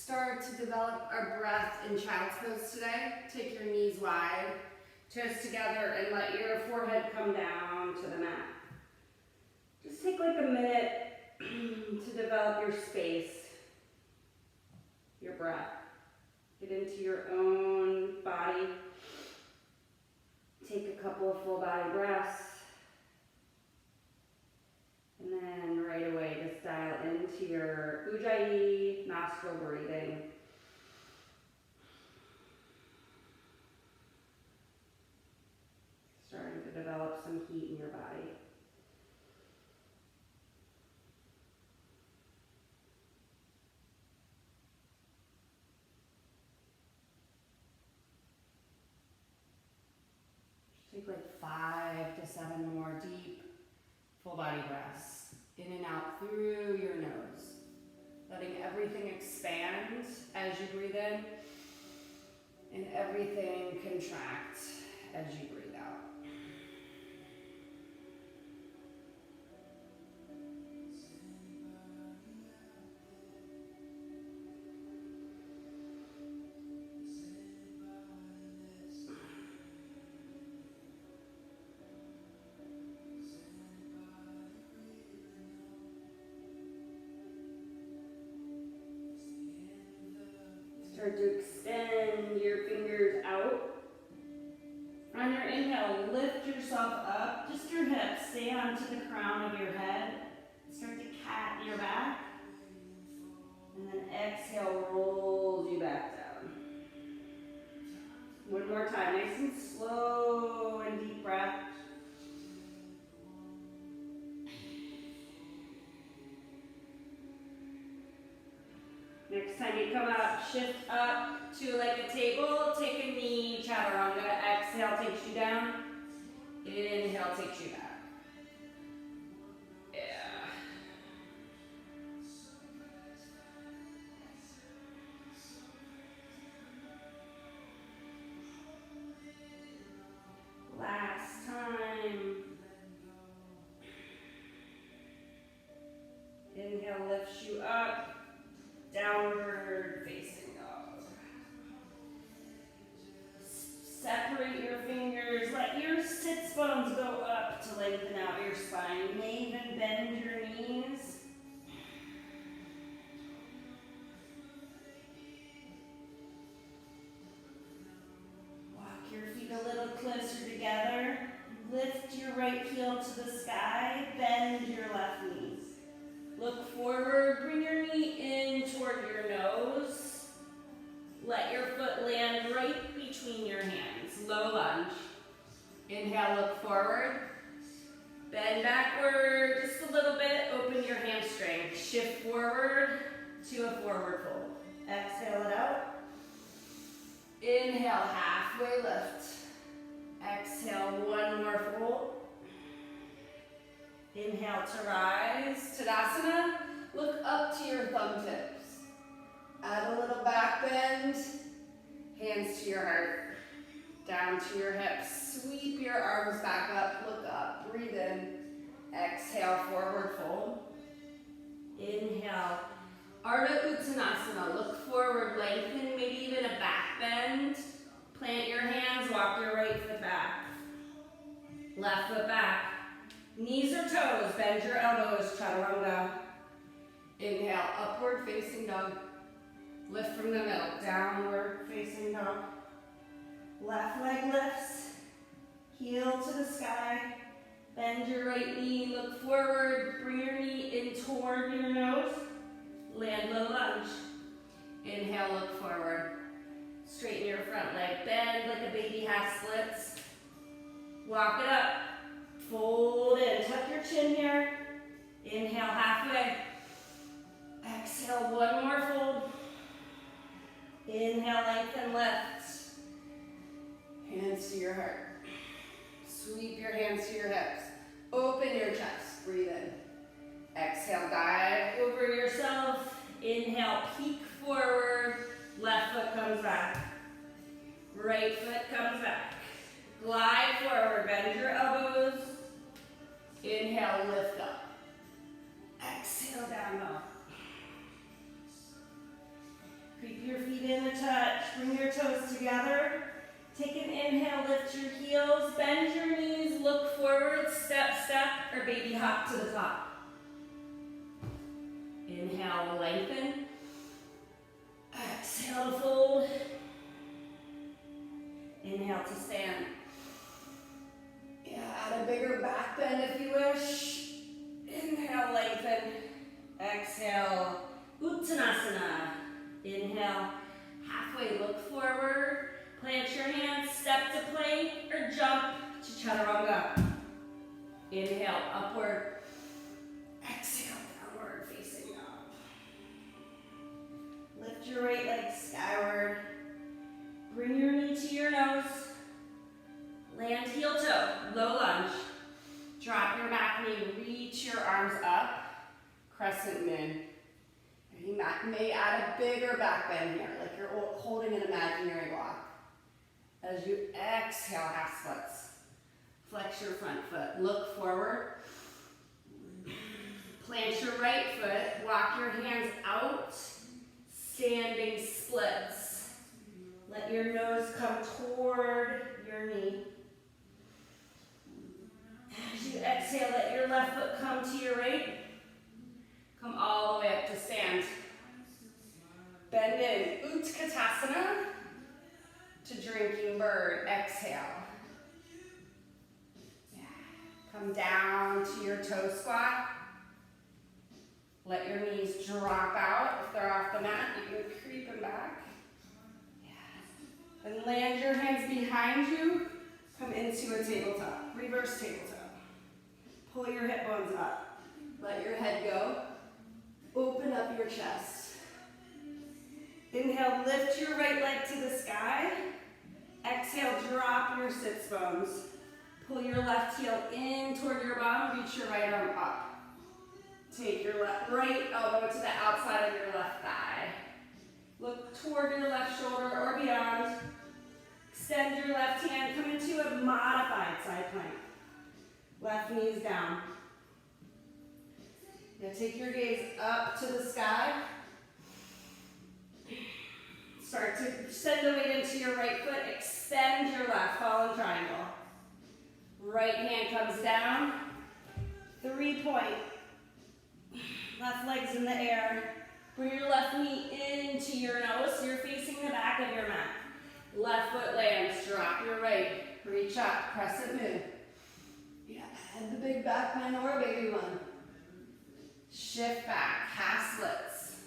start to develop our breath in child's pose today. Take your knees wide, toes together, and let your forehead come down to the mat. Just take like a minute to develop your space, your breath. Get into your own body. Take a couple of full body breaths. And then right away, just dial into your Ujjayi nostril breathing. Starting to develop some heat in your body. Just take like 5 to 7 more deep full body breaths. In and out through your nose. Letting everything expand as you breathe in. And everything contract as you breathe out. Start to extend your fingers out. On your inhale, lift yourself up, just your hips. Stay onto the crown of your head. Start to cat your back. And then exhale, rolls you back down. One more time, nice and slow and deep breath. Next time you come up, shift up to like a table, take a knee, chaturanga. Exhale takes you down. Inhale takes you back. Yeah. Last time. Inhale lifts you up. Downward facing dog. Separate your fingers. Let your sits bones go up to lengthen out your spine. You may even bend your knees. Walk your feet a little closer together. Lift your right heel to the sky. Bend your left knee. Look forward, bring your knee in toward your nose. Let your foot land right between your hands. Low lunge. Inhale, look forward. Bend backward just a little bit. Open your hamstring. Shift forward to a forward fold. Exhale it out. Inhale, halfway lift. Exhale, one more fold. Inhale to rise, Tadasana. Look up to your thumb tips. Add a little back bend. Hands to your heart. Down to your hips. Sweep your arms back up. Look up. Breathe in. Exhale, forward fold. Inhale. Ardha Uttanasana. Look forward, lengthen, maybe even a back bend. Plant your hands, walk your right foot back. Left foot back. Knees or toes, bend your elbows, chaturanga. Inhale, upward facing dog. Lift from the middle, downward facing dog. Left leg lifts, heel to the sky. Bend your right knee, look forward, bring your knee in toward your nose. Land low lunge. Inhale, look forward. Straighten your front leg, bend like a baby half splits. Walk it up. Fold in, tuck your chin here. Inhale halfway. Exhale, one more fold. Inhale, lengthen, lift. Hands to your heart. Sweep your hands to your hips. Open your chest, breathe in. Exhale, dive over yourself. Inhale, peek forward. Left foot comes back. Right foot comes back. Glide forward, bend your elbows. Inhale, lift up. Exhale, down low. your feet in a touch. Bring your toes together. Take an inhale, lift your heels, bend your knees, look forward, step, step, or baby hop to the top. Inhale, lengthen. Exhale to fold. Inhale to stand. Yeah, add a bigger back bend if you wish. Inhale, lengthen. Exhale, Uttanasana. Inhale, halfway look forward. Plant your hands, step to plank, or jump to Chaturanga. Inhale, upward. Exhale, downward, facing up. Lift your right leg skyward. Bring your knee to your nose. Land heel toe, low lunge. Drop your back knee, reach your arms up. Crescent moon. You may add a bigger back bend here, like you're holding an imaginary block. As you exhale, half splits. Flex your front foot, look forward. Plant your right foot, walk your hands out. Standing splits. Let your nose come toward your knee. As you exhale, let your left foot come to your right. Come all the way up to stand. Bend in, Utkatasana to drinking bird. Exhale. Yeah. Come down to your toe squat. Let your knees drop out. If they're off the mat, you can creep them back. Yeah. And land your hands behind you. Come into a tabletop, reverse tabletop. Pull your hip bones up. Let your head go. Open up your chest. Inhale, lift your right leg to the sky. Exhale, drop your sits bones. Pull your left heel in toward your bum, reach your right arm up. Take your right elbow to the outside of your left thigh. Look toward your left shoulder or beyond. Extend your left hand, come into a modified side plank. Left knee is down. Now take your gaze up to the sky. Start to send the weight into your right foot. Extend your left, fallen triangle. Right hand comes down. 3 point. Left leg's in the air. Bring your left knee into your nose so you're facing the back of your mat. Left foot lands, drop your right. Reach up, crescent moon. Yeah, add the big back bend or a baby one. Shift back, half splits.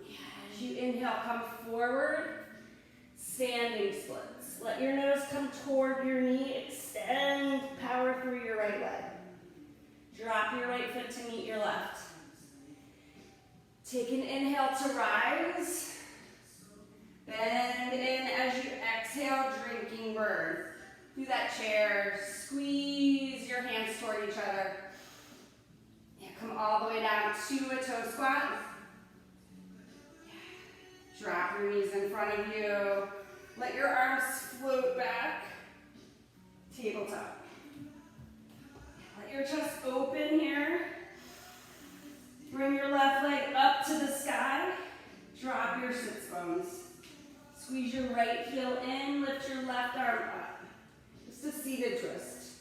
Yeah, as you inhale, come forward. Standing splits. Let your nose come toward your knee. Extend power through your right leg. Drop your right foot to meet your left. Take an inhale to rise. Bend in as you exhale, drinking bird. Do that chair. Squeeze your hands toward each other. Yeah, come all the way down to a toe squat. Yeah. Drop your knees in front of you. Let your arms float back. Tabletop. Let your chest open here. Bring your left leg up to the sky. Drop your sits bones. Squeeze your right heel in. Lift your left arm up. Just a seated twist.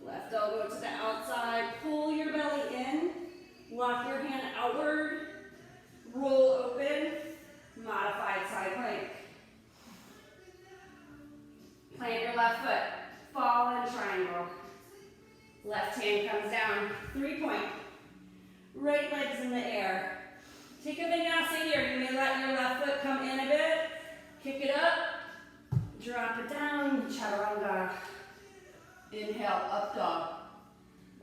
Left elbow to the outside. Pull your belly in. Walk your hand outward. Roll open. Modified side plank. Plant your left foot. Fallen triangle. Left hand comes down. 3 point. Right leg's in the air. Take a vinyasa here. You may let your left foot come in a bit. Kick it up. Drop it down. Chaturanga. Inhale, up dog.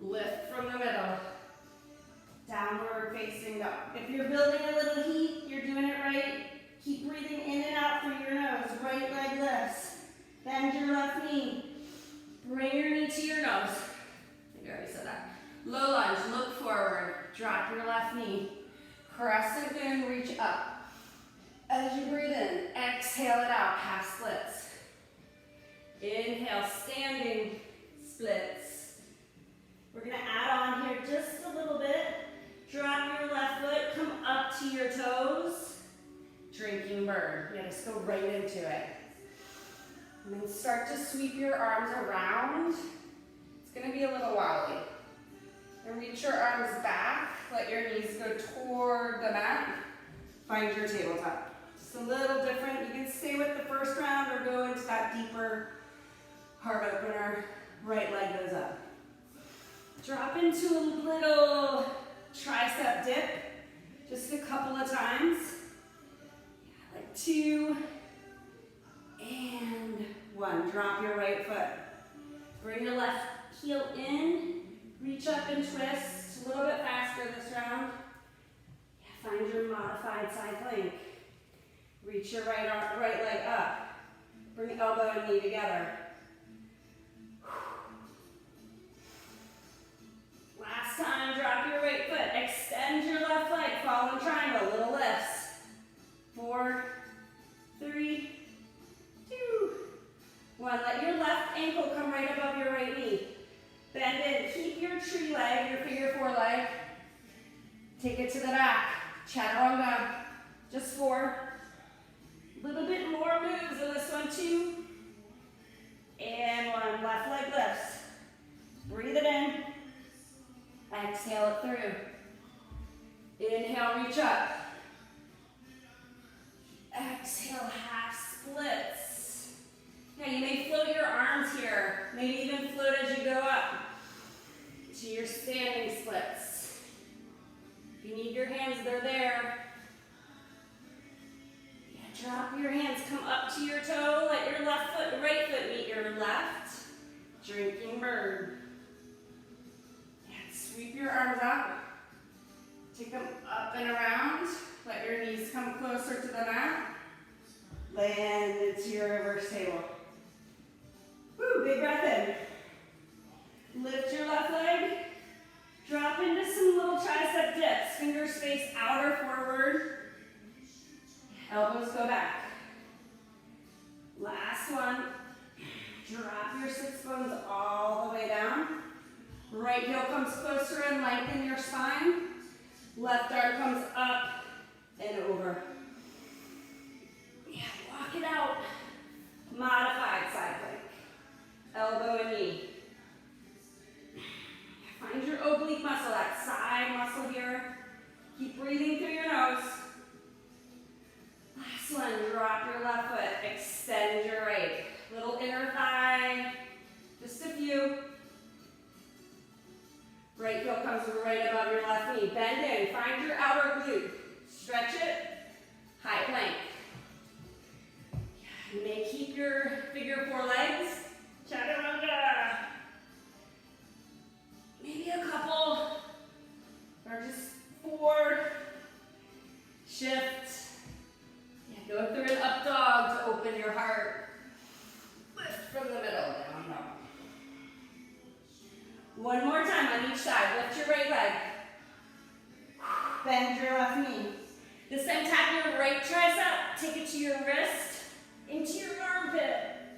Lift from the middle. Downward facing dog. If you're building a little heat, you're doing it right. Keep breathing in and out through your nose. Right leg lifts. Bend your left knee. Bring your knee to your nose. I think I already said that. Low lunge, look forward. Drop your left knee. Crescent moon, reach up. As you breathe in, exhale it out, half splits. Inhale, standing splits. We're gonna add on here just a little bit. Drop your left foot, come up up to your toes, drinking bird. Yeah, just go right into it. And then start to sweep your arms around. It's gonna be a little wobbly. And reach your arms back, let your knees go toward the mat. Find your tabletop. Just a little different. You can stay with the first round or go into that deeper heart opener. Right leg goes up. Drop into a little tricep dip, just a couple of times. Like 2 and 1. Drop your right foot. Bring your left heel in. Reach up and twist. A little bit faster this round. Find your modified side plank. Reach your right leg up. Bring elbow and knee together. Last time, drop your right foot. Extend your left leg. Fallen triangle. Little lifts. 4, 3, 2, 1. Let your left ankle come right above your right knee. Bend in. Keep your tree leg, your figure 4 leg. Take it to the back. Chaturanga. Just 4. A little bit more moves in this one. 2 and 1. Left leg lifts. Breathe it in. Exhale it through. Inhale, reach up. Exhale, half splits. Now you may float your arms here. Maybe even float as you go up to your standing splits. If you need your hands, they're there. Yeah, drop your hands, come up to your toe. Let your right foot meet your left. Drinking bird. Sweep your arms out. Take them up and around. Let your knees come closer to the mat. Land into your reverse table. Woo, big breath in. Lift your left leg. Drop into some little tricep dips. Fingers face out or forward. Elbows go back. Last one. Drop your sits bones all the way down. Right heel comes closer and lengthen your spine. Left arm comes up and over. Yeah, walk it out. Modified side plank. Elbow and knee. Find your oblique muscle, that side muscle here. Keep breathing through your nose. Last one, drop your left foot. Extend your right. Little inner thigh. Just a few. Right heel comes right above your left knee. Bend in. Find your outer glute. Stretch it. High plank. You may keep your figure 4 legs. Chaturanga. Maybe a couple. Or just 4. Shift. Yeah, go through an up dog to open your heart. Lift from the middle. Down dog. One more time on each side. Lift your right leg. Bend your left knee. This time tap your right tricep. Take it to your wrist, into your armpit,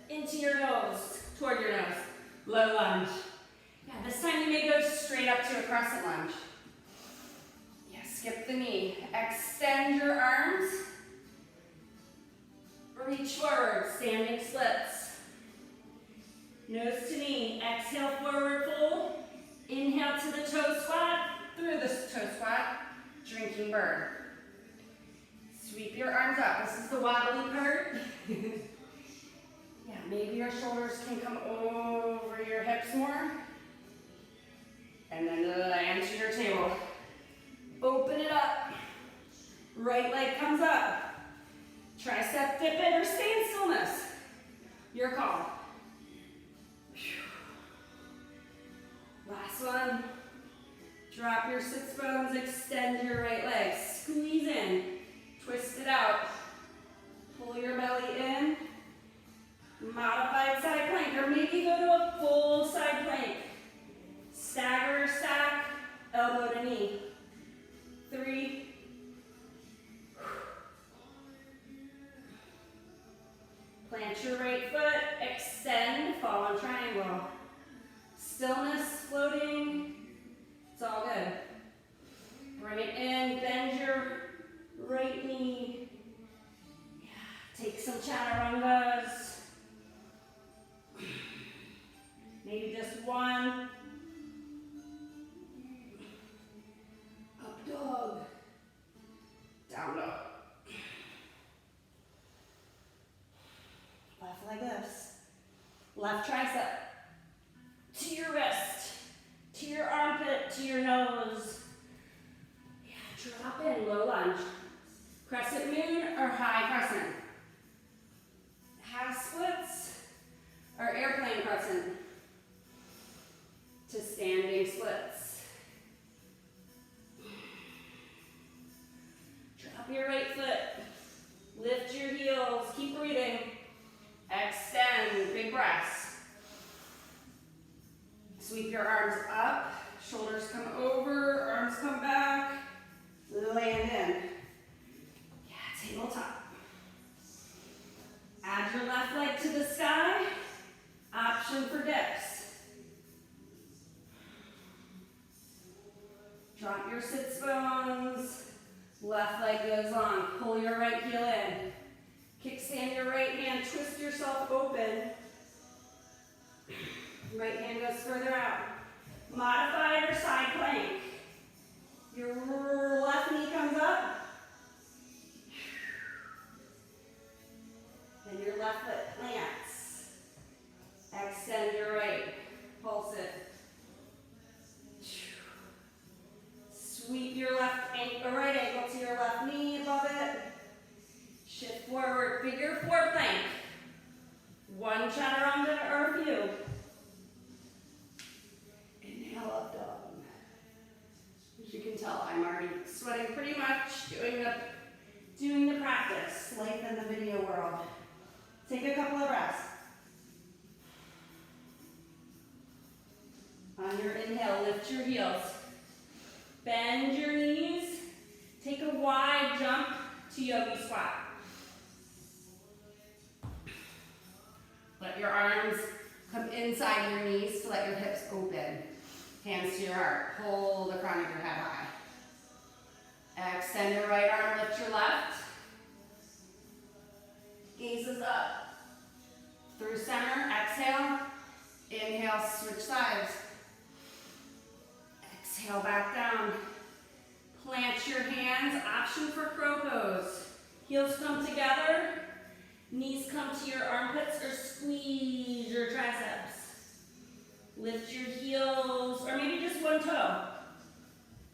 into your nose, toward your nose. Low lunge. Yeah, this time you may go straight up to a crescent lunge. Yeah, skip the knee. Extend your arms. Reach forward, standing splits. Nose to knee. Exhale, forward fold. Inhale to the toe squat. Through the toe squat. Drinking bird. Sweep your arms up. This is the wobbly part. Yeah, maybe your shoulders can come over your hips more. And then land to your table. Open it up. Right leg comes up. Tricep dip in or stay in stillness. Your call. Last one. Drop your sits bones, extend your right leg. Squeeze in. Twist it out. Pull your belly in. Modified side plank, or maybe go to a full side plank. Stagger or stack, elbow to knee. 3. Plant your right foot, extend, fallen triangle. Stillness, floating, it's all good. Bring it in, bend your some chaturangas. Maybe just one. Up dog. Down dog. Left like this. Left tricep to your wrist, to your armpit, to your nose. Yeah, drop in, low lunge. Crescent moon or high crescent. Half splits or airplane crescent to standing splits. Drop your right foot. Lift your heels. Keep breathing. Extend. Big breaths. Sweep your arms up. Shoulders come over. Arms come back. Land in. Yeah, tabletop. Add your left leg to the sky. Option for dips. Drop your sits bones. Left leg goes long. Pull your right heel in. Kickstand your right hand. Twist yourself open. Right hand goes further out. Modified or side plank. Your left knee comes up. And your left foot plants. Extend your right. Pulse it. Sweep your right ankle to your left knee above it. Shift forward, figure four plank. One chaturanga or a few. Inhale, up dog. As you can tell, I'm already sweating pretty much, doing the practice, like in the video world. Take a couple of breaths. On your inhale, lift your heels. Bend your knees. Take a wide jump to yogi squat. Let your arms come inside your knees to let your hips open. Hands to your heart. Pull the crown of your head high. Extend your right arm, lift your left. Gazes up. Through center, exhale. Inhale, switch sides. Exhale, back down. Plant your hands, option for crow pose. Heels come together. Knees come to your armpits or squeeze your triceps. Lift your heels, or maybe just one toe.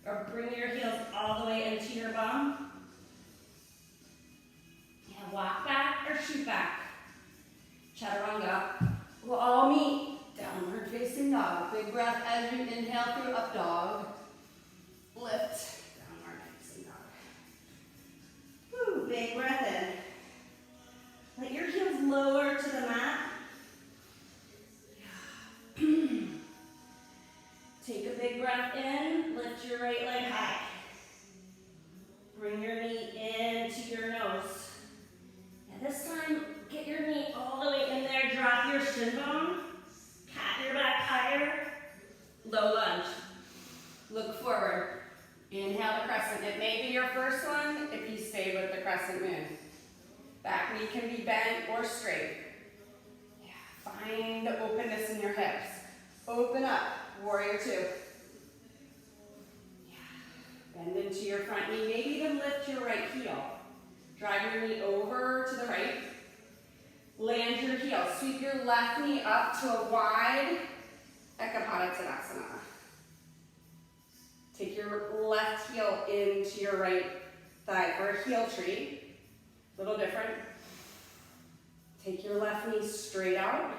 Or bring your heels all the way into your bum. Yeah, walk back or shoot back. Chaturanga. We'll all meet. Downward facing dog. Big breath as you inhale through up dog. Lift. Downward facing dog. Woo, big breath in. Let your heels lower to the mat. Take a big breath in. Lift your right leg high. Bring your knee into your nose. And this time, get your knee all the way in there. Drop your shin bone. Cat your back higher. Low lunge. Look forward. Inhale the crescent. It may be your first one if you stay with the crescent moon. Back knee can be bent or straight. Yeah, find the openness in your hips. Open up. Warrior two. Yeah. Bend into your front knee. Maybe even lift your right heel. Drive your knee over to the right. Land your heel. Sweep your left knee up to a wide Ekapada Tadasana. Take your left heel into your right thigh for a heel tree. A little different. Take your left knee straight out.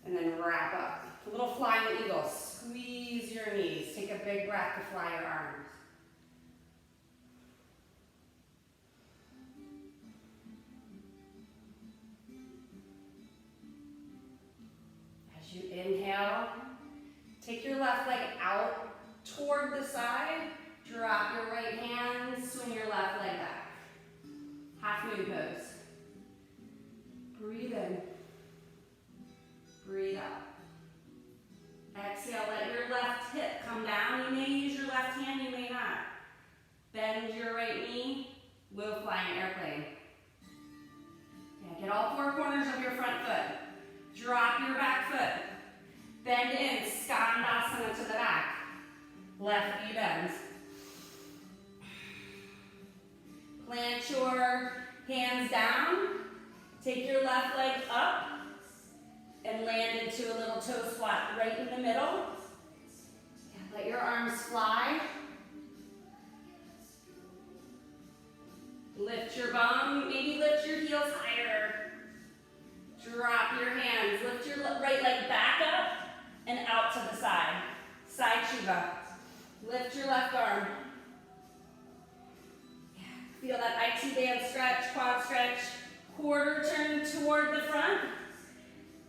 And then wrap up. A little flying eagle. Squeeze your knees. Take a big breath to fly your arms. As you inhale, take your left leg out toward the side. Drop your right hand. Swing your left leg back. Half moon pose. Breathe in. Breathe out. Exhale, let your left hip come down. You may use your left hand, you may not. Bend your right knee. We'll fly an airplane. Hit all four corners of your front foot. Drop your back foot. Bend in, Skandasana to the back. Left knee bends. Plant your hands down. Take your left leg up and land into a little toe squat right in the middle. Let your arms fly. Lift your bum, maybe lift your heels higher. Drop your hands, lift your right leg back up and out to the side. Side Shiva. Lift your left arm. Feel that IT band stretch, quad stretch. Quarter turn toward the front.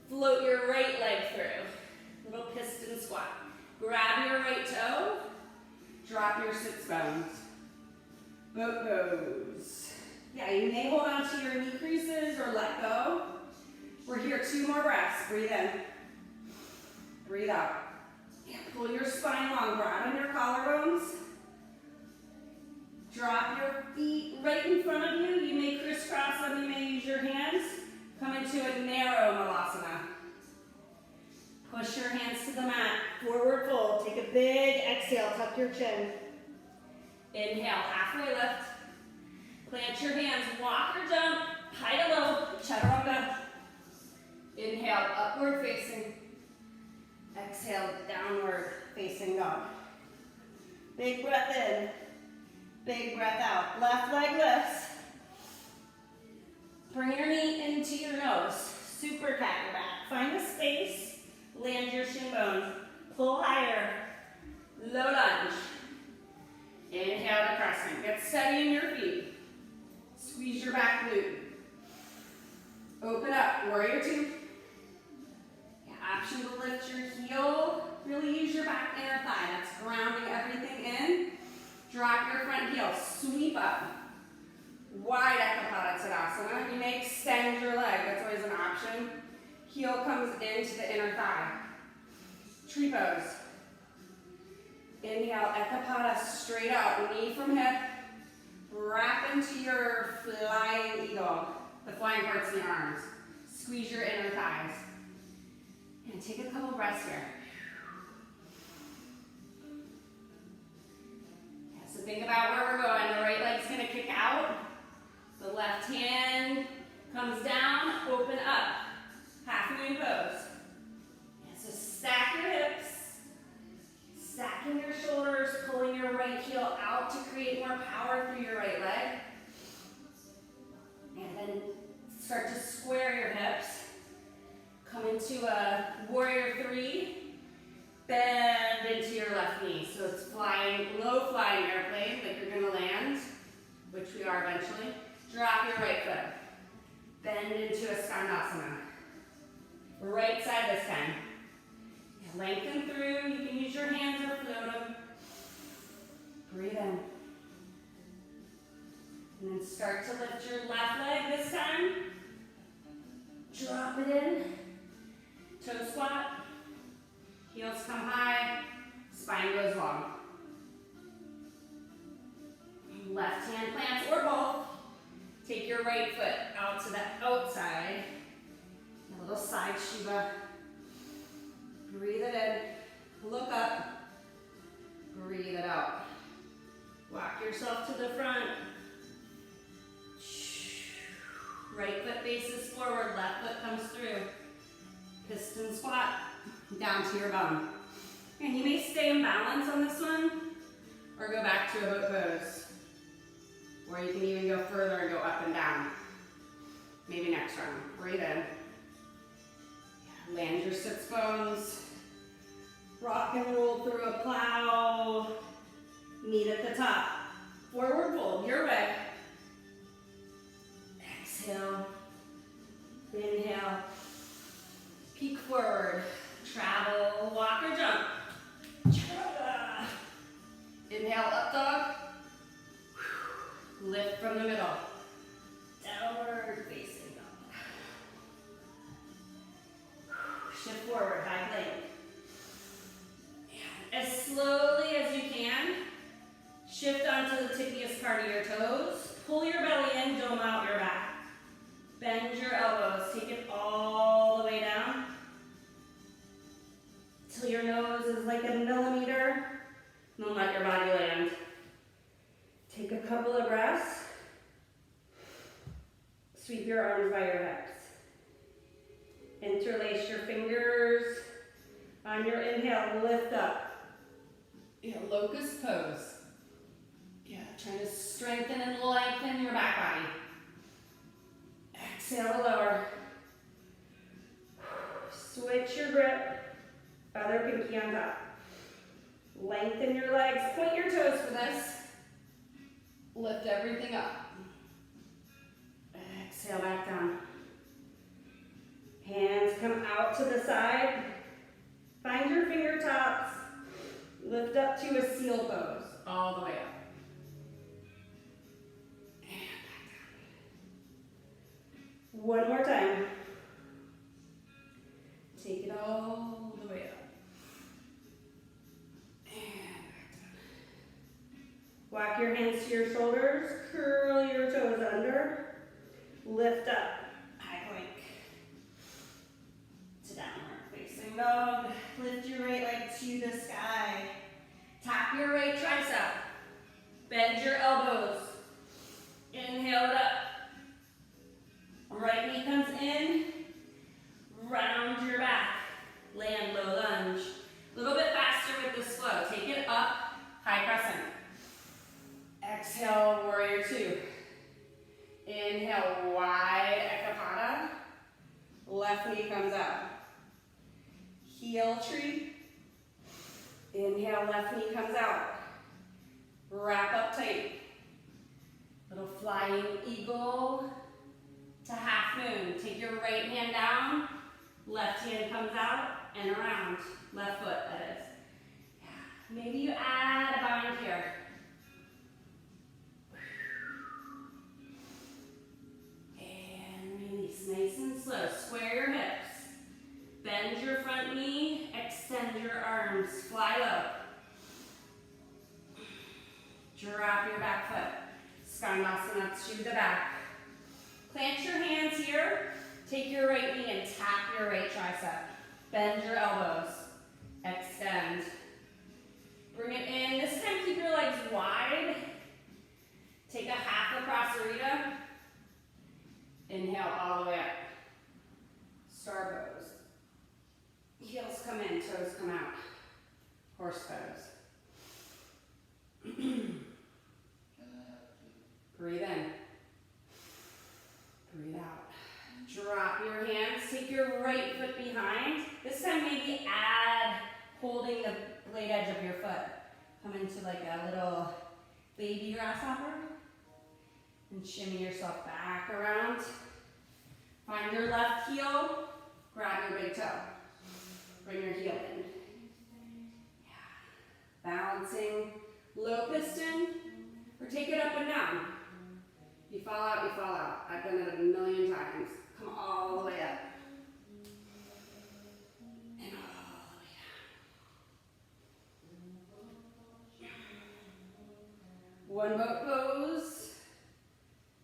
Float your right leg through. Little piston squat. Grab your right toe. Drop your sits bones. Boat pose. Yeah, you may hold on to your knee creases or let go. We're here 2 more breaths. Breathe in. Breathe out. Yeah, pull your spine long. Grab on your collarbones. Drop your feet right in front of you. You may crisscross them. You may use your hands. Come into a narrow malasana. Push your hands to the mat. Forward fold. Take a big exhale. Tuck your chin. Inhale. Halfway lift. Plant your hands. Walk or jump. High to low. Chaturanga. Inhale. Upward facing. Exhale. Downward facing dog. Big breath in. Big breath out. Left leg lifts. Bring your knee into your nose. Super cat your back. Find a space. Land your shin bones. Pull higher. Low lunge. Inhale to crescent. Get steady in your feet. Squeeze your back glute. Open up. Warrior 2. Yeah, option to lift your heel. Really use your back inner thigh. That's grounding everything in. Drop your front heel. Sweep up. Wide Ekapada Tadasana. You may extend your leg. That's always an option. Heel comes into the inner thigh. Tree pose. Inhale, Ekapada straight out. Knee from hip. Wrap into your flying eagle. The flying parts in your arms. Squeeze your inner thighs. And take a couple breaths here. Yeah, so think about where we're going. The right leg's going to kick out. The left hand comes down, open up. Half moon pose. Yeah, so stack your hips, stacking your shoulders, pulling your right heel out to create more power through your right leg. And then start to square your hips. Come into a warrior 3. Bend into your left knee. So it's flying, low flying airplane, like you're gonna land, which we are eventually. Drop your right foot. Bend into a Skandasana. Right side this time. Lengthen through. You can use your hands or float them. Breathe in. And then start to lift your left leg this time. Drop it in. Toe squat. Heels come high. Spine goes long. Left hand plants or both. Take your right foot out to the outside. A little side Shiva. Breathe it in. Look up. Breathe it out. Walk yourself to the front. Right foot faces forward. Left foot comes through. Piston squat. Down to your bum. And you may stay in balance on this one. Or go back to a boat pose. Or you can even go further and go up and down. Maybe next round. Breathe in. Land your sits bones. Rock and roll through a plow. Meet at the top. Forward fold, your way. Exhale. Inhale. Peek forward. Travel, walk or jump. Inhale, up dog. Lift from the middle. Downward facing dog. Shift forward, high plank. As slowly as you can, shift onto the tippiest part of your toes. Pull your belly in, dome out your back. Bend your elbows. till your nose is like a millimeter, and then let your body land. Take a couple of breaths. Sweep your arms by your hips. Interlace your fingers. On your inhale, lift up. Yeah, locust pose. Yeah, trying to strengthen and lengthen your back body. Exhale to lower. Switch your grip. Other pinky on top. Lengthen your legs. Point your toes for this. Lift everything up. Exhale back down. Hands come out to the side. Find your fingertops. Lift up to a seal pose. All the way up. And back down. One more time. Take it all the way up. And back down. Walk your hands to your shoulders. Curl your toes under. Lift up. High plank. To downward facing dog. Lift your right leg to the sky. Tap your right tricep. Bend your elbows. Inhale it up. Right knee comes in. Round your back. Land low lunge. A little bit faster with this flow. Take it up. High crescent. Exhale, warrior two. Inhale, wide ekapada. Left knee comes out. Heel tree. Inhale, left knee comes out. Wrap up tight. Little flying eagle to half moon. Take your right hand down. Left hand comes out and around. Left foot, that is. Yeah. Maybe you add a bind here. And release, nice and slow. Square your hips. Bend your front knee, extend your arms, fly low. Drop your back foot. Skandasana to the back. Plant your hands here. Take your right knee and tap your right tricep. Bend your elbows. Extend. Bring it in. This time keep your legs wide. Take a half across Rita. Inhale all the way up. Star pose. Heels come in, toes come out. Horse pose. Breathe in. Breathe out. Drop your hands. Take your right foot behind. This time maybe add holding the blade edge of your foot. Come into like a little baby grasshopper. And shimmy yourself back around. Find your left heel. Grab your big toe. Bring your heel in. Yeah. Balancing low piston, or take it up and down. You fall out, you fall out. I've done it a million times. Come all the way up. And all the way down. One boat pose.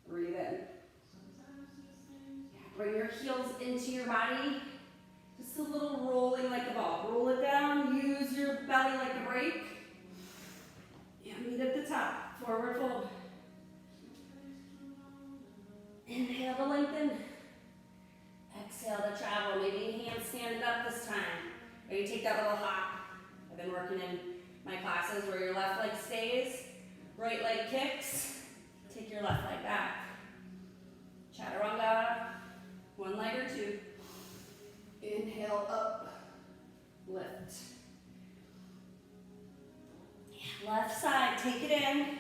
Breathe in. Yeah, bring your heels into your body. Just a little rolling like a ball. Roll it down. Use your belly like a brake. Yeah, meet at the top. Forward fold. Inhale to lengthen. Exhale to travel. Maybe handstand it up this time. Or you take that little hop. I've been working in my classes where your left leg stays, right leg kicks. Take your left leg back. Chaturanga. One leg or two. Inhale up, lift. Left side, take it in.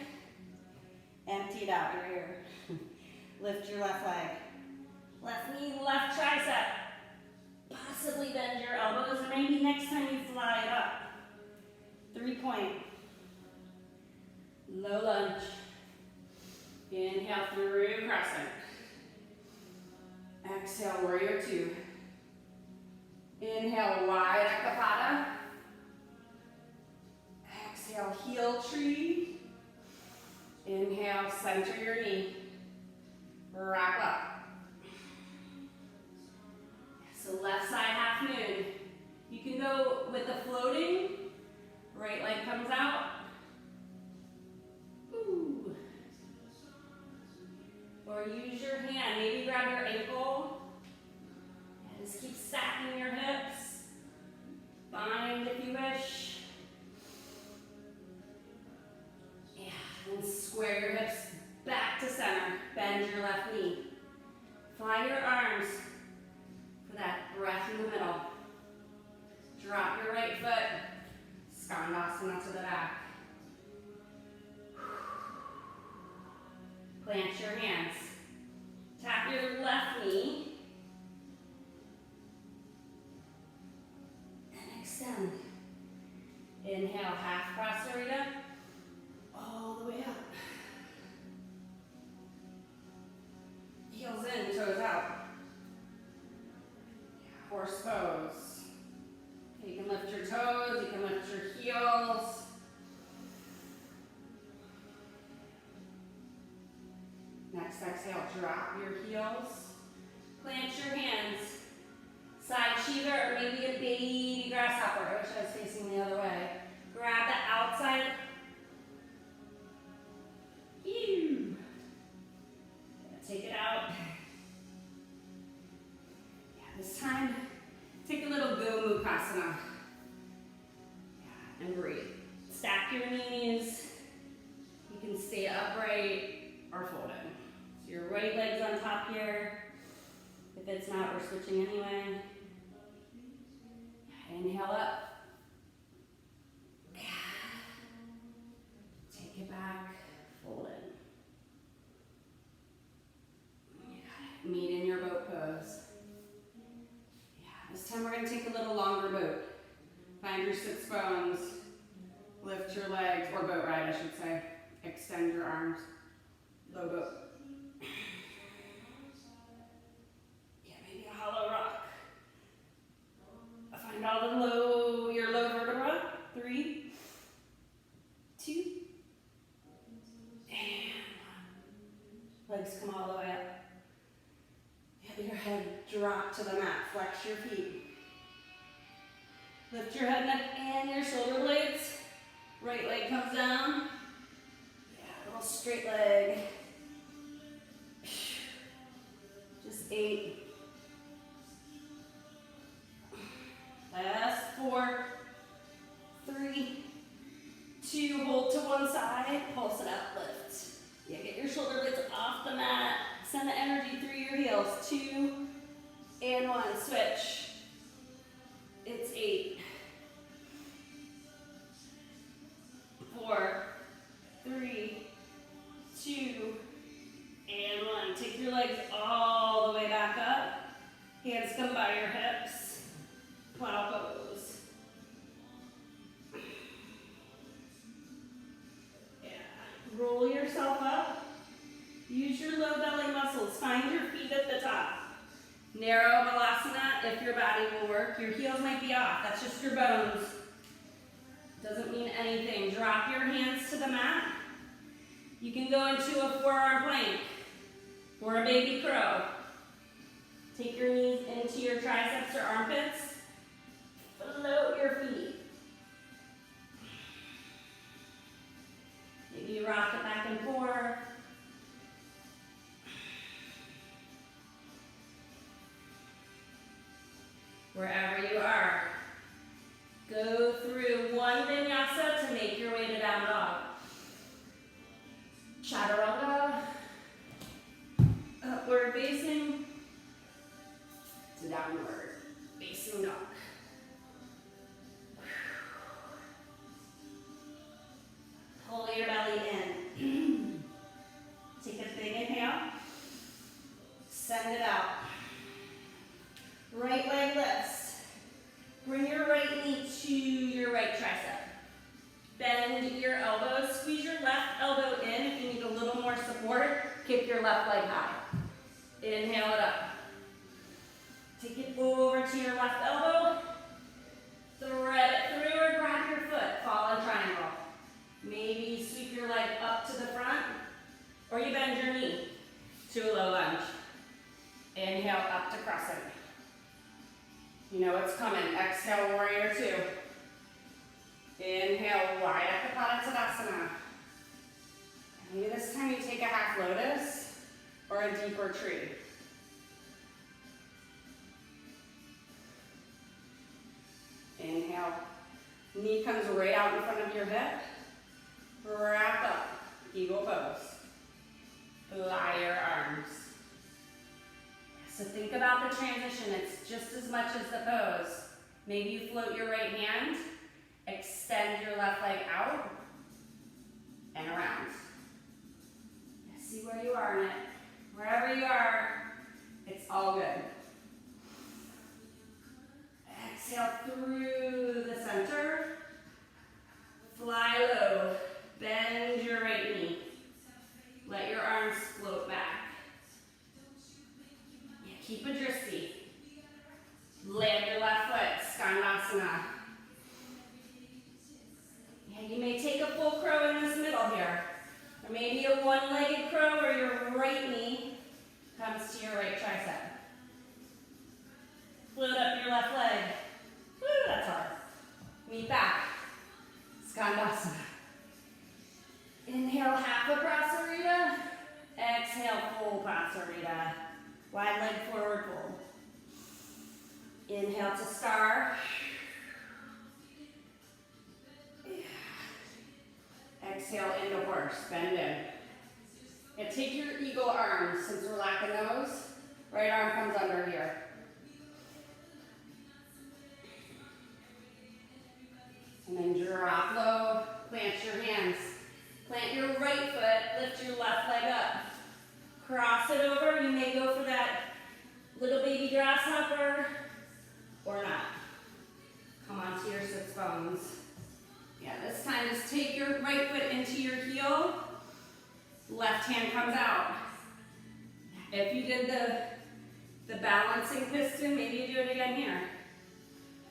Empty it out your ear. Lift your left leg. Left knee, left tricep. Possibly bend your elbows, or maybe next time you fly it up. 3-point. Low lunge. Inhale through crescent. Exhale, warrior two. Inhale, wide ekapada. Exhale, heel tree. Inhale, center your knee. Wrap up. So left side half moon. You can go with the floating, right leg comes out. Ooh. Or use your hand, maybe grab your ankle. And just keep stacking your hips. Bind if you wish. Yeah, and square your hips back to center. Bend your left knee. Fly your arms for that breath in the middle. Drop your right foot. Skandasana to the back. Plant your hands. Tap your left knee. And extend. Inhale, half prasarita. All the way up. Heels in, toes out. Horse pose. You can lift your toes, you can lift your heels. Next exhale, drop your heels. Plant your hands. Side Shiva or maybe a baby grasshopper. I wish I was facing the other way. Grab the outside. Ew. Take it out. Yeah, this time, take a little Gomukhasana. Yeah, and breathe. Stack your knees. You can stay upright or folded. So your right leg's on top here. If it's not, we're switching anyway. Inhale up. Take it back, fold it. Meet in your boat pose. Yeah, this time we're going to take a little longer boat. Find your sits bones. Lift your legs, or boat ride I should say. Extend your arms. Low boat. Yeah, maybe a hollow rock. Find all the your low vertebra. 3, 2, and 1. Legs come all the way up. Have your head drop to the mat. Flex your feet. Lift your head, neck, and your shoulder blades. Right leg comes down. Yeah, little straight leg. Just 8. Last 4, 3, 2. Hold to one side. Pulse it out. Lift. Yeah, get your shoulder blades off the mat. Send the energy through your heels. 2 and 1. Switch. It's 8. 4, 3, 2, and 1. Take your legs all the way back up. Hands come by your hips. Plow pose. Yeah. Roll yourself up. Use your low belly muscles. Find your feet at the top. Narrow Malasana if your body will work. Your heels might be off. That's just your bones. Doesn't mean anything. Drop your hands to the mat. You can go into a forearm plank or a baby crow. Take your knees into your triceps or armpits. Float your feet. Maybe you rock it back and forth. Wherever you are, go through one vinyasa to make your way to down dog. Chaturanga, upward facing to downward facing dog. Pull your belly in. Take a big inhale. Send it out. Right leg lifts. Bring your right knee to your right tricep. Bend your elbows. Squeeze your left elbow in if you need a little more support. Kick your left leg high. Inhale it up. Take it over to your left elbow. Thread it through or grab your foot. Fall in triangle. Maybe you sweep your leg up to the front or you bend your knee to a low lunge. Inhale up to crescent. You know what's coming. Exhale, warrior Inhale, wide Ekapada Tadasana. Maybe this time you take a half lotus or a deeper tree. Inhale, knee comes right out in front of your hip. Wrap up, eagle pose. Fly your arms. So think about the transition. It's just as much as the pose. Maybe you float your right hand, extend your left leg out, and around. See where you are in it. Wherever you are, it's all good. Exhale through the center. Fly low. Bend your right knee. Let your arms float back. Yeah, keep a drishti. Land your left foot, Skandasana. Yeah, you may take a full crow in this middle here. Or maybe a one-legged crow where your right knee comes to your right tricep. Float up your left leg. Woo, that's hard. Knee back. Skandasana. Inhale, half a Prasarita. Exhale, full Prasarita. Wide leg forward fold. Inhale to star. Exhale into horse, bend in. And take your eagle arms, since we're lacking those. Right arm comes under here. And then drop low, plant your hands. Plant your right foot, lift your left leg up. Cross it over, you may go for that little baby grasshopper or not. Come onto your sits bones. Yeah, this time just take your right foot into your heel. Left hand comes out. If you did the balancing piston, maybe you do it again here.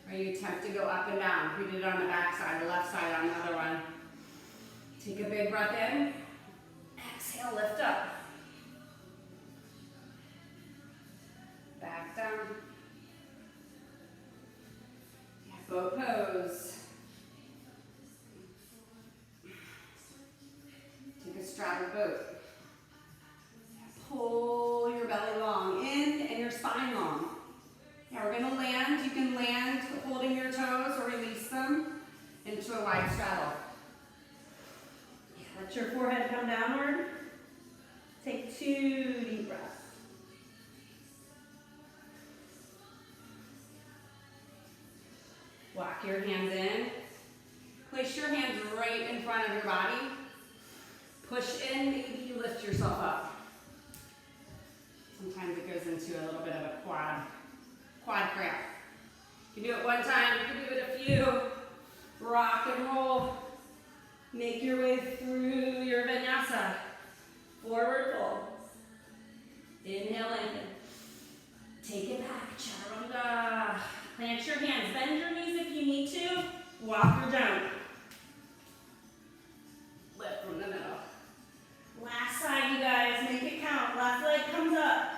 Or you attempt to go up and down. You did it on the back side, the left side on the other one. Take a big breath in. Exhale, lift up. Back down. Yeah, boat pose. Take a straddle boat. Pull your belly long in and your spine long. Now we're going to land. You can land holding your toes or release them into a wide straddle. Let your forehead come downward. Take 2 deep breaths. Walk your hands in. Place your hands right in front of your body. Push in, maybe you lift yourself up. Sometimes it goes into a little bit of a quad cramp. You can do it one time, you can do it a few. Rock and roll. Make your way through your vinyasa. Forward fold. Inhale, lengthen. Take it back, chaturanga. Plant your hands. Bend your knees if you need to. Walk or jump. Lift from the middle. Last side, you guys. Make it count. Left leg comes up.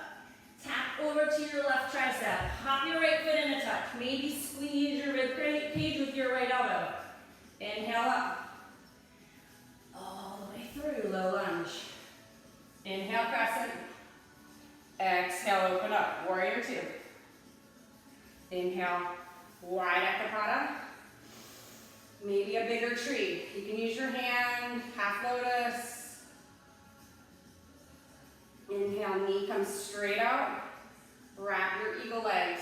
Tap over to your left tricep. Hop your right foot in a touch. Maybe squeeze your rib cage with your right elbow. Inhale up. All the way through, low lunge. Inhale, crescent. Exhale, open up, warrior 2. Inhale, wide Ekapada. Maybe a bigger tree. You can use your hand, half lotus. Inhale, knee comes straight out. Wrap your eagle legs,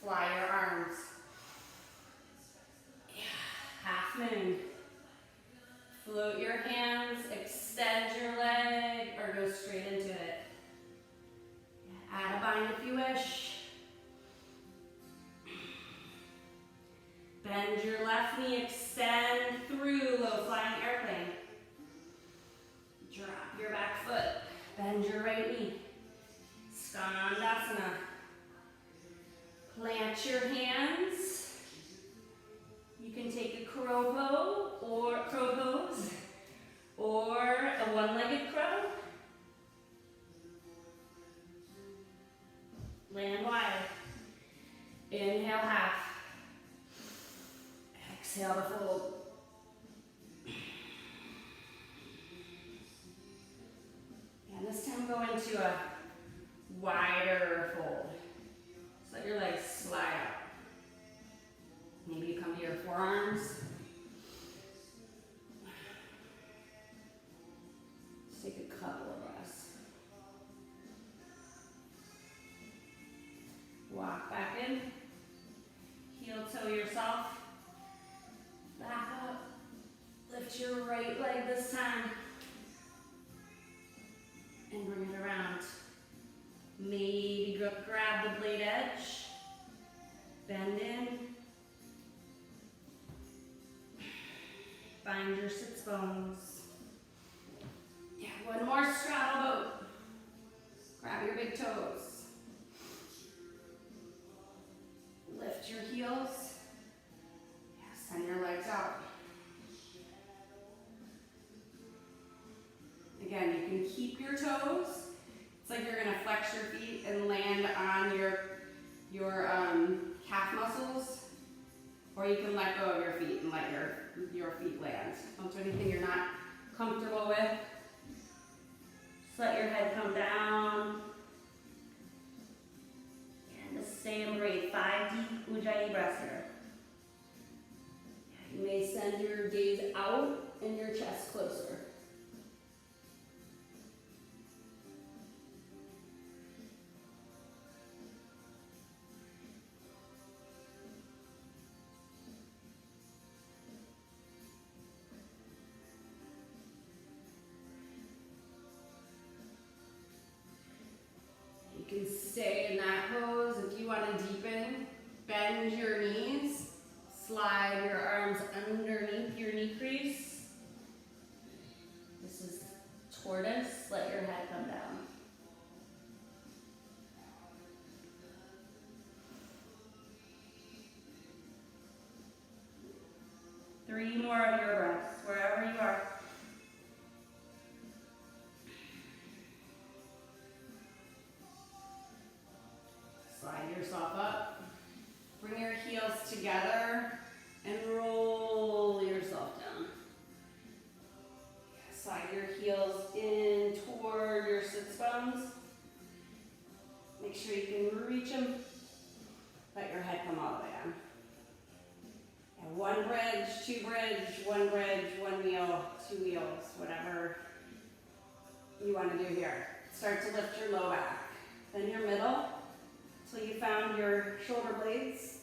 fly your arms. Half moon. Float your hands, extend your leg, or go straight into it. Add a bind if you wish. Bend your left knee, extend through low flying airplane. Drop your back foot, bend your right knee. Skandasana. Plant your hands. You can take a crow pose or a one-legged crow. Land wide. Inhale, half. Exhale to fold. can go into a wider fold. So let your legs slide out. Maybe you come to your forearms. Just take a couple of breaths. Walk back in. Heel toe yourself. Back up. Lift your right leg this time. And bring it around. Maybe grab the blade edge. Bend in. Find your sits bones. Yeah, one more straddle boat. Grab your big toes. Lift your heels. Yeah, send your legs out. Again, you can keep your toes. It's like you're gonna flex your feet and land on your calf muscles, or you can let go of your feet and let your feet land. Don't do anything you're not comfortable with. Just let your head come down. And the same breathe. 5 deep Ujjayi breaths here. You may send your gaze out and your chest closer. You can stay in that pose. If you want to deepen, bend your knees, slide your arms underneath your knee crease. This is tortoise. Let your head come down. Three more of your breaths, wherever you are. Slide yourself up. Bring your heels together and roll yourself down. Slide your heels in toward your sits bones. Make sure you can reach them. Let your head come all the way down. And one bridge, two bridge, one wheel, two wheels, whatever you want to do here. Start to lift your low back. Then your middle. Until you found your shoulder blades,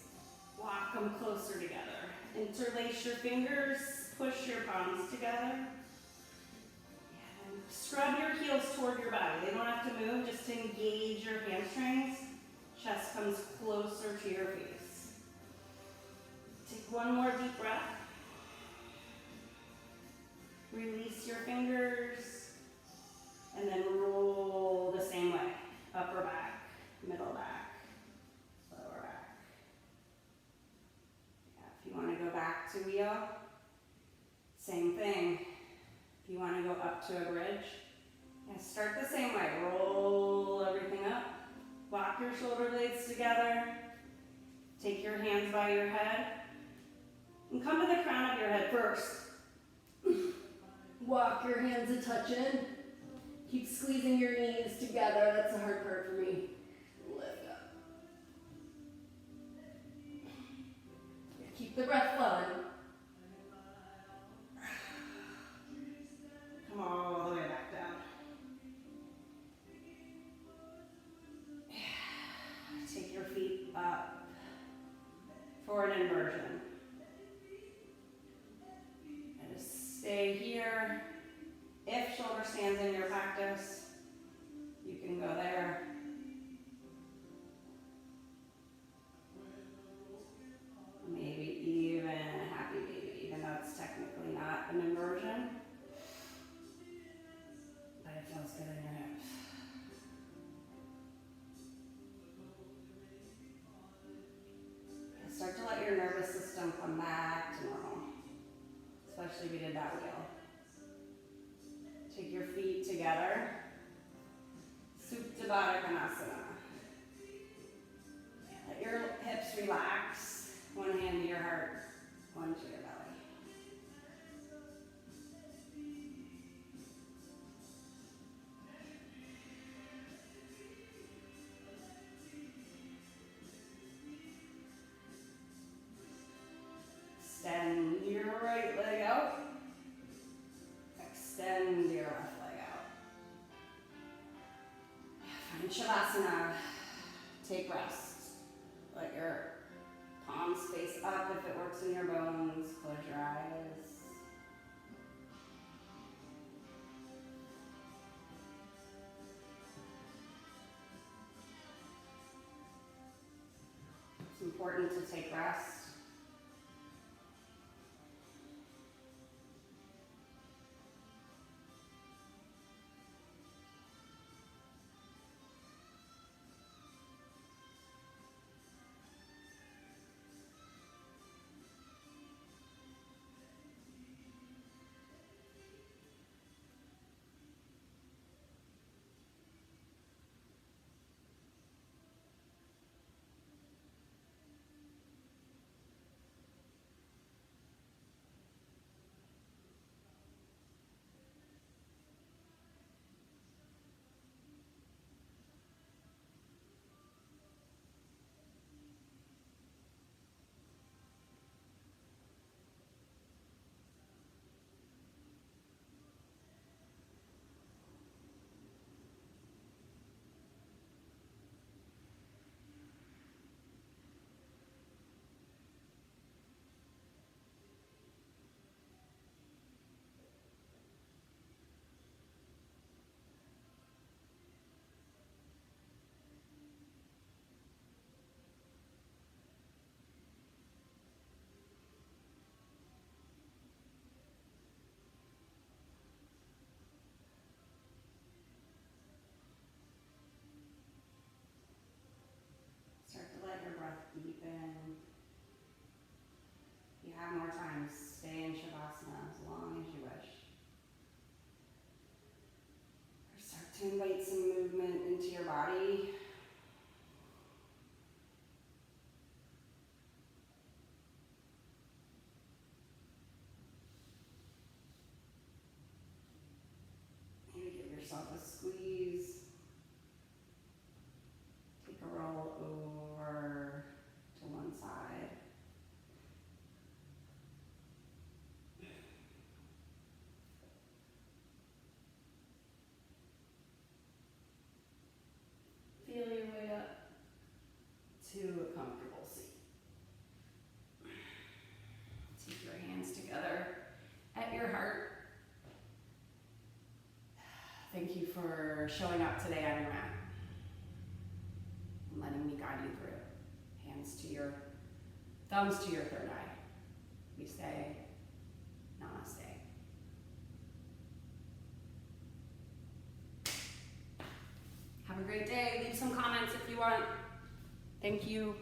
walk them closer together. Interlace your fingers, push your palms together. And scrub your heels toward your body. They don't have to move, just to engage your hamstrings. Chest comes closer to your face. Take one more deep breath. Release your fingers, and then roll the same way. Upper back, middle back. Lower back. Yeah, if you want to go back to wheel, same thing. If you want to go up to a bridge, yeah, start the same way. Roll everything up. Walk your shoulder blades together. Take your hands by your head. And come to the crown of your head first. Walk your hands a touch in. Keep squeezing your knees together. That's the hard part for me. Lift up. Keep the breath flowing. Come all the way back down. Take your feet up for an inversion. And just stay here. If shoulder stands in your practice, you can go there. Maybe even a happy baby, even though it's technically not an inversion. But it feels good in your hips. Okay, start to let your nervous system come back to normal. Especially if you did that wheel. Take your feet together. Supta Baddha Konasana. Let your hips relax. One hand to your heart, one to your belly. extend your left leg out. Find Shavasana. Take rest. Let your palms face up if it works in your bones. Close your eyes. It's important to take rest. Start to let your breath deepen. If you have more time, stay in Shavasana as long as you wish. Or start to invite some movement into your body. Maybe give yourself a squeeze. Take a roll over to one side. Feel your way up to a comfortable seat. Take your hands together at your heart. Thank you for showing up today on your mat and letting me guide you through it. Hands to your, thumbs to your third eye. We say namaste. Have a great day. Leave some comments if you want. Thank you.